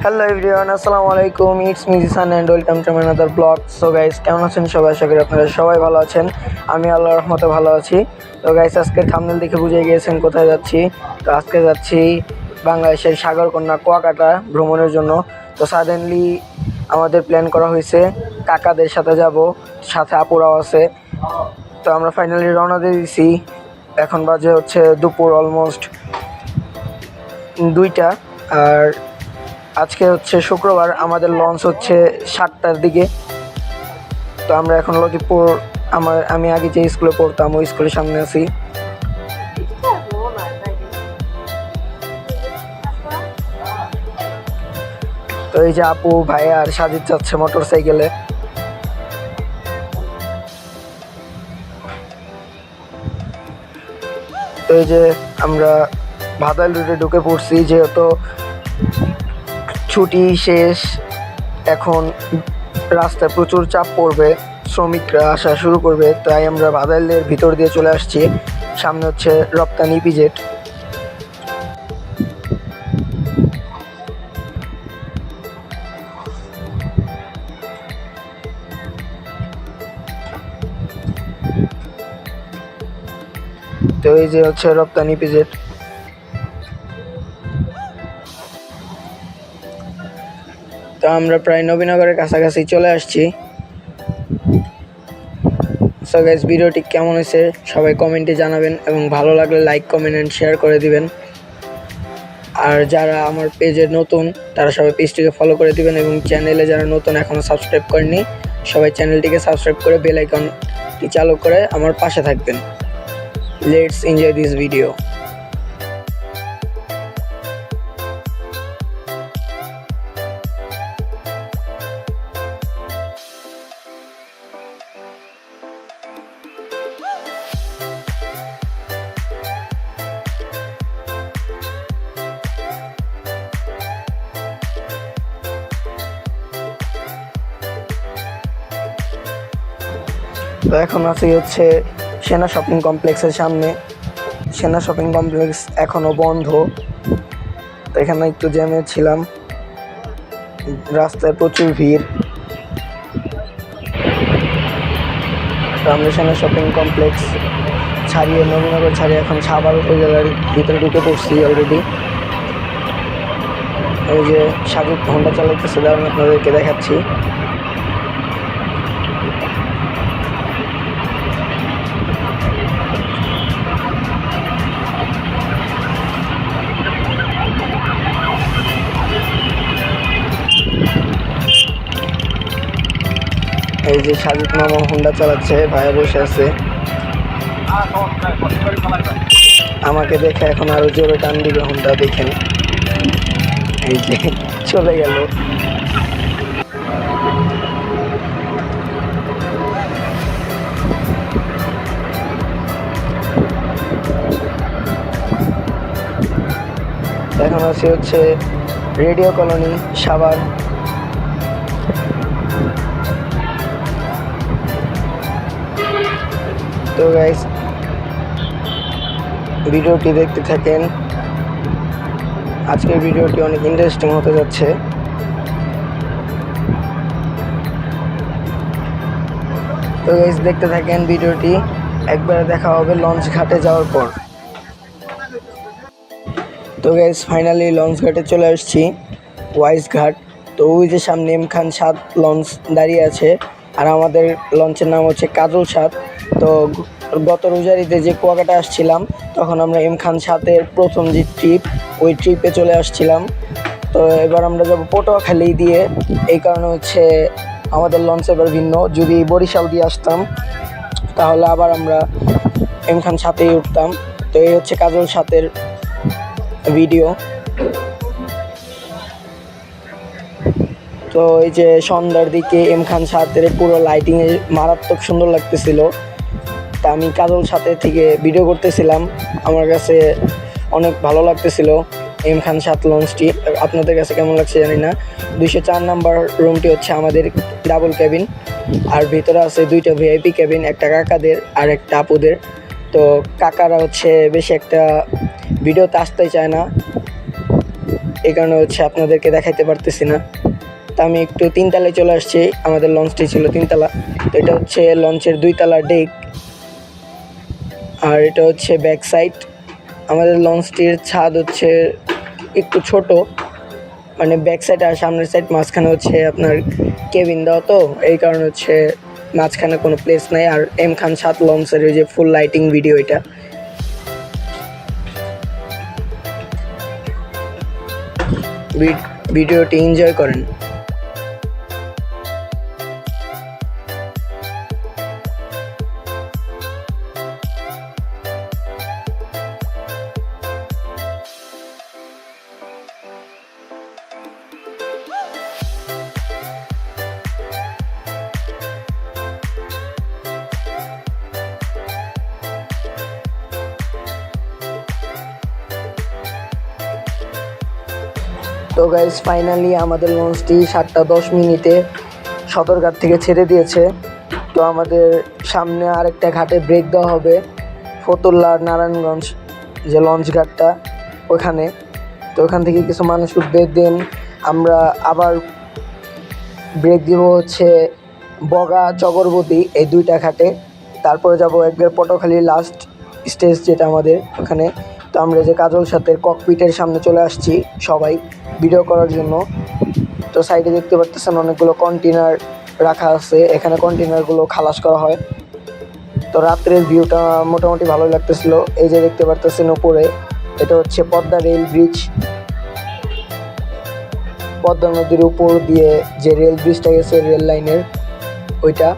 Hello everyone, আসসালামু আলাইকুম। It's musician and welcome to my another blog. So guys, কেমন আছেন সবাই? আশা করি আপনারা সবাই ভালো আছেন। আমি আল্লাহর রহমতে ভালো আছি। তো গাইস, আজকে থাম্বনেল দেখে বুঝে গিয়েছেন কোথায় যাচ্ছি। তো আজকে যাচ্ছি বাংলাদেশের সাগরকন্যা কুয়াকাটা ভ্রমণের জন্য। তো সাডেনলি আমাদের প্ল্যান করা হয়েছে, কাকাদের সাথে যাব, সাথে আপুরাও আছে। তো আমরা ফাইনালি রওনা দিয়ে দিছি। এখন বাজে হচ্ছে দুপুর অলমোস্ট 2টা। আর আজকে হচ্ছে শুক্রবার, আমাদের লঞ্চ হচ্ছে 7টার দিকে। তো আমরা এখন লতিপুর, আমি আগে যে স্কুলে পড়তাম ওই স্কুলের সামনে আছি। তো এই যে আপু, ভাইয়া আর সাজিদ যাচ্ছে মোটর সাইকেলে। তো এই যে আমরা ভাদাল রুটে ঢুকে পড়ছি, যেহেতু ছুটি শেষ, এখন রাস্তায় প্রচুর চাপ পড়বে, শ্রমিকরা আসা শুরু করবে, তাই আমরা বাদাইলের ভিতর দিয়ে চলে আসছি। সামনে হচ্ছে রপ্তানি ইপিজেড। তো এই যে হচ্ছে রপ্তানি ইপিজেড। তো আমরা প্রায় নবীনগরের কাছাকাছি চলে আসছি। সো গাইস, ভিডিওটি কেমন হয়েছে সবাই কমেন্টে জানাবেন, এবং ভালো লাগলে লাইক, কমেন্ট অ্যান্ড শেয়ার করে দিবেন। আর যারা আমার পেজে নতুন, তারা সবাই পেজটিকে ফলো করে দিবেন, এবং চ্যানেলে যারা নতুন এখনও সাবস্ক্রাইব করেননি, সবাই চ্যানেলটিকে সাবস্ক্রাইব করে বেল আইকনটি চালু করে আমার পাশে থাকবেন। Let's enjoy this video. তো এখন আছি হচ্ছে সেনা শপিং কমপ্লেক্সের সামনে। সেনা শপিং কমপ্লেক্স এখনও বন্ধ। তো এখানে একটু জ্যামে ছিলাম, রাস্তায় প্রচুর ভিড়। তো আমরা সেনা শপিং কমপ্লেক্স ছাড়িয়ে, নবীনগর ছাড়িয়ে এখন সাভার উপজেলার ভিতরে ঢুকে পড়ছি অলরেডি। এই যে সাজিদ হোন্ডা চালাইতেছে, আমি আপনাদেরকে দেখাচ্ছি। এই যে সাজিদ মামা হোন্ডা চালাচ্ছে, ভাইয়া বসে আছে। আমাকে দেখে এখন আরো জোরে টান দিবে হোন্ডা, দেখেন। এই যে চলে গেল। এখন আছে হচ্ছে রেডিও কলোনি, সাভার। তো গাইস, ভিডিওটি দেখতে থাকেন। আজকের ভিডিওটি অনেক ইন্টারেস্টিং হতে যাচ্ছে। তো গাইস, দেখতে থাকেন ভিডিওটি। একবারে দেখা হবে লঞ্চ ঘাটে যাওয়ার পর। তো গাইস, ফাইনালি লঞ্চ ঘাটে চলে আসছি, ওয়াইজ ঘাট। তো ওই যে সামনে এম খান 7 লঞ্চ দাঁড়িয়ে আছে, আর আমাদের লঞ্চের নাম হচ্ছে কাজল 7। তো গত রোজারিতে যে কুয়াকাটা আসছিলাম, তখন আমরা এম খান 7-এর প্রথম যে ট্রিপ, ওই ট্রিপে চলে আসছিলাম। তো এবার আমরা যাবো পটুয়াখালী দিয়ে। এই কারণে হচ্ছে আমাদের লঞ্চ এবার ভিন্ন। যদি বরিশাল দিয়ে আসতাম, তাহলে আবার আমরা এম খান 7-এই উঠতাম। তো এই হচ্ছে কাজল 7-এর ভিডিও। তো এই যে সন্ধ্যার দিকে এম খান 7-এর পুরো লাইটিংয়ে মারাত্মক সুন্দর লাগতেছিল। তা আমি কাজল 7 থেকে ভিডিও করতেছিলাম, আমার কাছে অনেক ভালো লাগতেছিল এম খান 7 লঞ্চটি। আপনাদের কাছে কেমন লাগছে জানি না। 204 নাম্বার রুমটি হচ্ছে আমাদের ডাবল ক্যাবিন, আর ভিতরে আছে 2টা ভিআইপি ক্যাবিন, একটা কাকাদের আর একটা আপুদের। তো কাকারা হচ্ছে বেশি একটা ভিডিওতে আসতে চায় না, এই কারণে হচ্ছে আপনাদেরকে দেখাইতে পারতেছি না। তো আমি একটু 3 তলায় চলে আসছি। আমাদের লঞ্চটি ছিল 3 তলা। তো এটা হচ্ছে লঞ্চের 2 তলার ডেক, আর এটা হচ্ছে ব্যাক সাইড। আমাদের লঞ্চটির ছাদ হচ্ছে একটু ছোট, মানে ব্যাক সাইড আর সামনের সাইড, মাঝখানে হচ্ছে আপনার কেবিন দেওয়া, তো এই কারণে হচ্ছে মাঝখানে কোনো প্লেস নাই। আর এম খান 7 লঞ্চের ওই যে ফুল লাইটিং ভিডিও, এটা ভিডিওটি এনজয় করেন। তো গাইস, ফাইনালি আমাদের লঞ্চটি 7:10 সদরঘাট থেকে ছেড়ে দিয়েছে। তো আমাদের সামনে আরেকটা ঘাটে ব্রেক দেওয়া হবে, ফতুল্লা নারায়ণগঞ্জ যে লঞ্চ ঘাটটা ওখানে। তো ওখান থেকে কিছু মানুষ উঠবে, দেন আমরা আবার ব্রেক দিব হচ্ছে বগা চকরবতী, এই 2টা ঘাটে। তারপরে যাব একবার পটুয়াখালী লাস্ট স্টেজ যেটা আমাদের ওখানে। তো আমরা যে কাজল সাথের ককপিটের সামনে চলে আসছি সবাই ভিডিও করার জন্য। তো সাইডে দেখতে পারতেছেন অনেকগুলো কন্টেনার রাখা আছে, এখানে কন্টেনারগুলো খালাস করা হয়। তো রাত্রের ভিউটা মোটামুটি ভালো লাগতেছিল। এই যে দেখতে পারতেছেন উপরে, এটা হচ্ছে পদ্মা রেল ব্রিজ, পদ্মা নদীর উপর দিয়ে যে রেল ব্রিজটা গেছে রেল লাইনের ওইটা।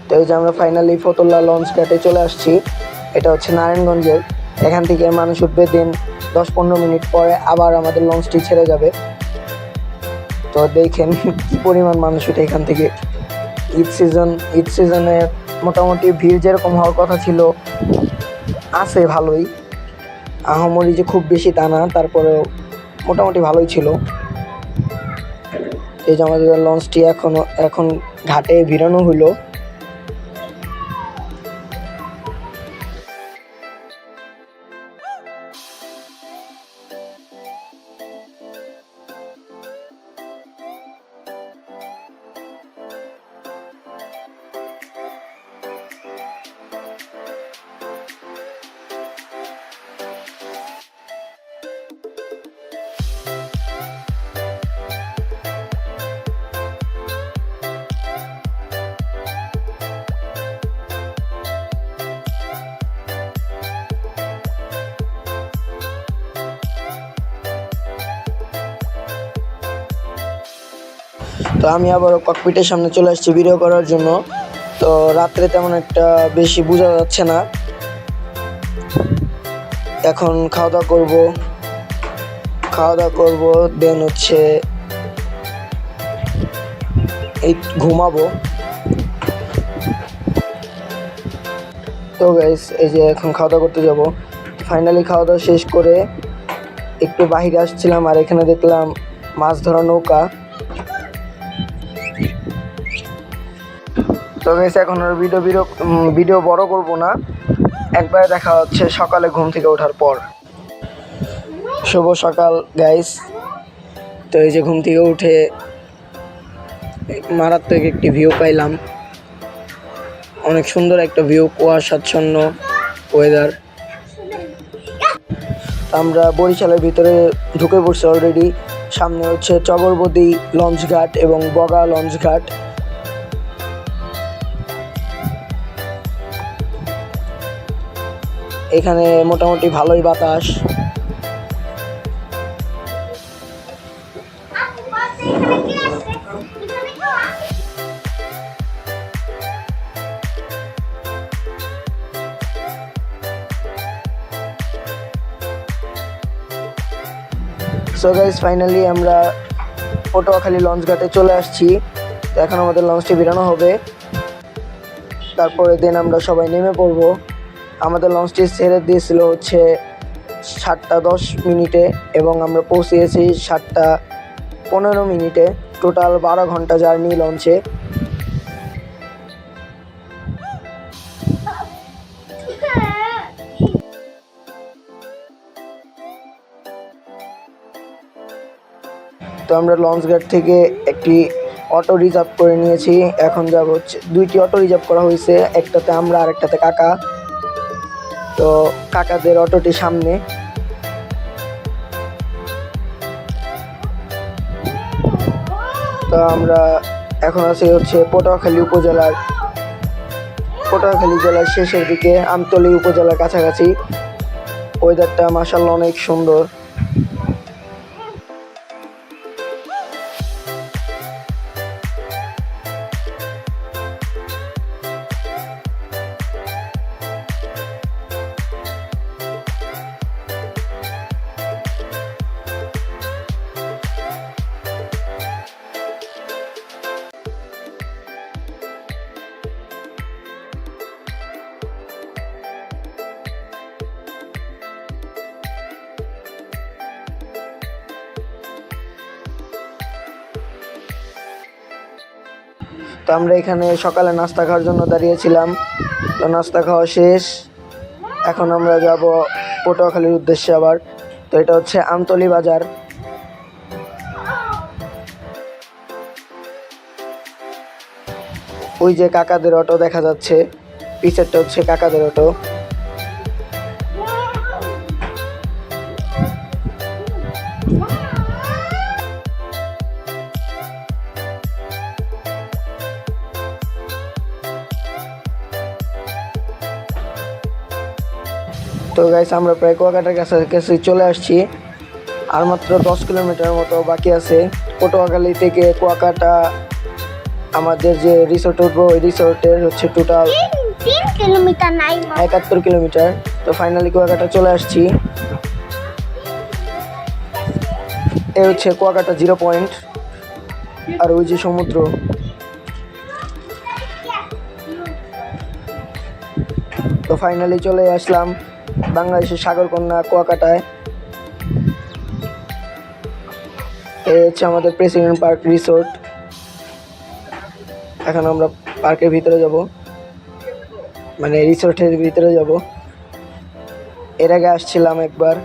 তো এই যে আমরা ফাইনালি ফতুল্লা লঞ্চ ঘাটে চলে আসছি, এটা হচ্ছে নারায়ণগঞ্জের। এখান থেকে মানুষ উঠবে, দেন 10-15 মিনিট পরে আবার আমাদের লঞ্চটি ছেড়ে যাবে। তো দেখেন কি পরিমাণ মানুষ উঠে এখান থেকে। ঈদ সিজনে মোটামুটি ভিড় যেরকম হওয়ার কথা ছিল আছে ভালোই, আহামরি যে খুব বেশি তা না, তারপরেও মোটামুটি ভালোই ছিল। এই যে আমাদের লঞ্চটি এখন ঘাটে ভিড়ানো হলো। তো আমি আবার ককপিটের সামনে চলে আসছি ভিডিও করার জন্য। তো রাত্রে তেমন একটা বেশি বোঝা যাচ্ছে না। এখন খাওয়া দাওয়া করবো, দেন হচ্ছে এই ঘুমাবো। তো গাইস, এই যে এখন খাওয়া দাওয়া করতে যাবো। ফাইনালি খাওয়া দাওয়া শেষ করে একটু বাহিরে আসছিলাম, আর এখানে দেখলাম মাছ ধরা নৌকা। তো গাইস, এখন আর ভিডিও বড় করব না, একবারে দেখা হচ্ছে সকালে ঘুম থেকে ওঠার পর। শুভ সকাল গাইস। তো এই যে ঘুম থেকে উঠে মারাত্মক একটি ভিউ পাইলাম, অনেক সুন্দর একটা ভিউ, কুয়াশাচ্ছন্ন ওয়েদার। আমরা বরিশালের ভিতরে ঢুকে পড়ছি অলরেডি। সামনে হচ্ছে চকরবতী লঞ্চ ঘাট এবং বগা লঞ্চ ঘাট। এখানে মোটামুটি ভালোই বাতাস। সো গাইস, ফাইনালি আমরা পটুয়াখালী লঞ্চ ঘাটে চলে আসছি। তো এখন আমাদের লঞ্চটি বেরানো হবে, তারপরে দেন আমরা সবাই নেমে পড়বো। আমাদের লঞ্চটি ছেড়ে দিয়েছিল হচ্ছে 7:10 এবং আমরা পৌঁছেছি 7:15। টোটাল 12 ঘন্টা জার্নি লঞ্চে। আমরা লঞ্চ ঘাট থেকে একটি অটো রিজার্ভ করে নিয়েছি। এখন যাব হচ্ছে, দুইটি অটো রিজার্ভ করা হয়েছে, একটাতে আমরা আর একটাতে কাকা। তো কাকাদের অটোটি সামনে। তো আমরা এখন আছি হচ্ছে পটুয়াখালী জেলার শেষের দিকে, আমতলী উপজেলার কাছাকাছি। ওয়েদারটা মাশাআল্লাহ অনেক সুন্দর। তো আমরা এখানে সকালে নাস্তা খাওয়ার জন্য দাঁড়িয়েছিলাম। তো নাস্তা খাওয়া শেষ, এখন আমরা যাব পটুয়াখালীর উদ্দেশ্যে আবার। তো এটা হচ্ছে আমতলী বাজার। ওই যে কাকাদের অটো দেখা যাচ্ছে, পিছেরটা হচ্ছে কাকাদের অটো। তো গাইস, আমরা প্রায় কুয়াকাটার কাছাকাছি চলে আসছি। আর মাত্র 10 কিলোমিটার মতো বাকি আছে। পটুয়াখালী থেকে কুয়াকাটা আমাদের যে রিসোর্ট উঠবো, ওই রিসোর্টের হচ্ছে টোটাল 71 কিলোমিটার। তো ফাইনালি কুয়াকাটা চলে আসছি। এ হচ্ছে কুয়াকাটা 0 পয়েন্ট, আর ওই যে সমুদ্র। তো ফাইনালি চলে আসলাম বাংলাদেশের সাগরকন্যা কুয়াকাটায়। এই হচ্ছে আমাদের প্রেসিডেন্ট পার্ক রিসোর্ট। এখন আমরা পার্কের ভিতরে যাব, মানে রিসোর্টের ভিতরে যাব। এর আগে আসছিলাম একবার।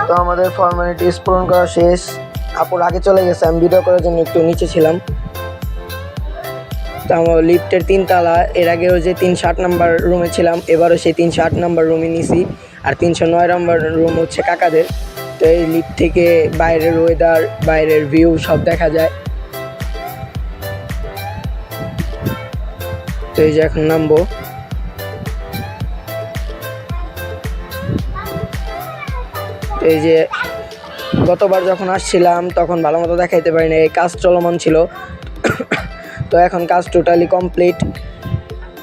তো আমাদের ফর্মালিটিস পূরণ করা শেষ। আপুর আগে চলে গেছে, আমি ভিডিও করার জন্য একটু নিচে ছিলাম। তো আমার লিফটের 3 তলা, এর আগেও যে 308 নাম্বার রুমে ছিলাম, এবারও সেই 308 নাম্বার রুমে নিছি। আর 309 নাম্বার রুম হচ্ছে কাকাদের। তো এই লিফট থেকে বাইরের ওয়েদার, বাইরের ভিউ সব দেখা যায়। তো এই যে এখন নামবো। এই যে গতবার যখন আসছিলাম তখন ভালো মতো দেখাইতে পারিনি, এই কাজ চলমান ছিল। তো এখন কাজ টোটালি কমপ্লিট।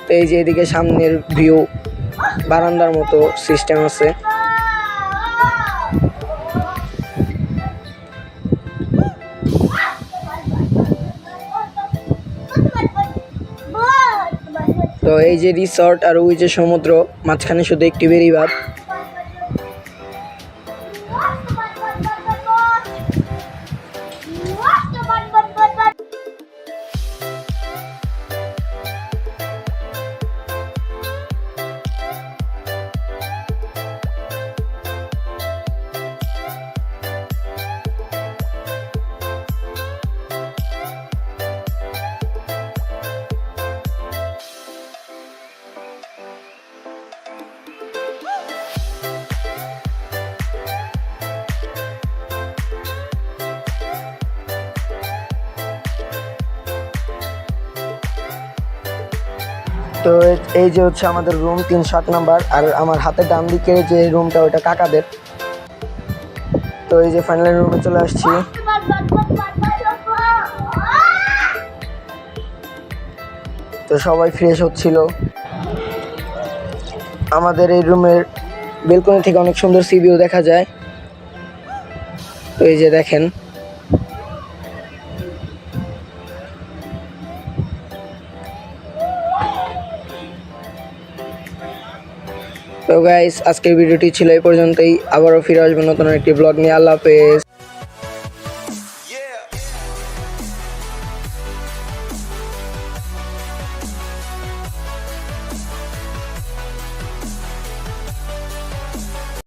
তো এই যে এদিকে সামনের ভিউ, বারান্দার মতো সিস্টেম আছে। তো এই যে রিসর্ট আর ওই যে সমুদ্র, মাঝখানে শুধু একটি বেড়িবাঁধ। তো এই যে হচ্ছে আমাদের রুম 307 নাম্বার, আর আমার হাতের ডান দিকে যে রুমটা ওইটা কাকাদের। তো এই যে ফাইনাল রুমে চলে আসছি। তো সবাই ফ্রেশ হচ্ছিল। আমাদের এই রুমের বেলকনি থেকে অনেক সুন্দর সি ভিউ দেখা যায়। তো এই যে দেখেন। তো গাইস, আজকের ভিডিওটি ছিল এই পর্যন্তই। আবারও ফিরে আসবো নতুন একটি ব্লগ নিয়ে। আল্লাহ হাফেজ।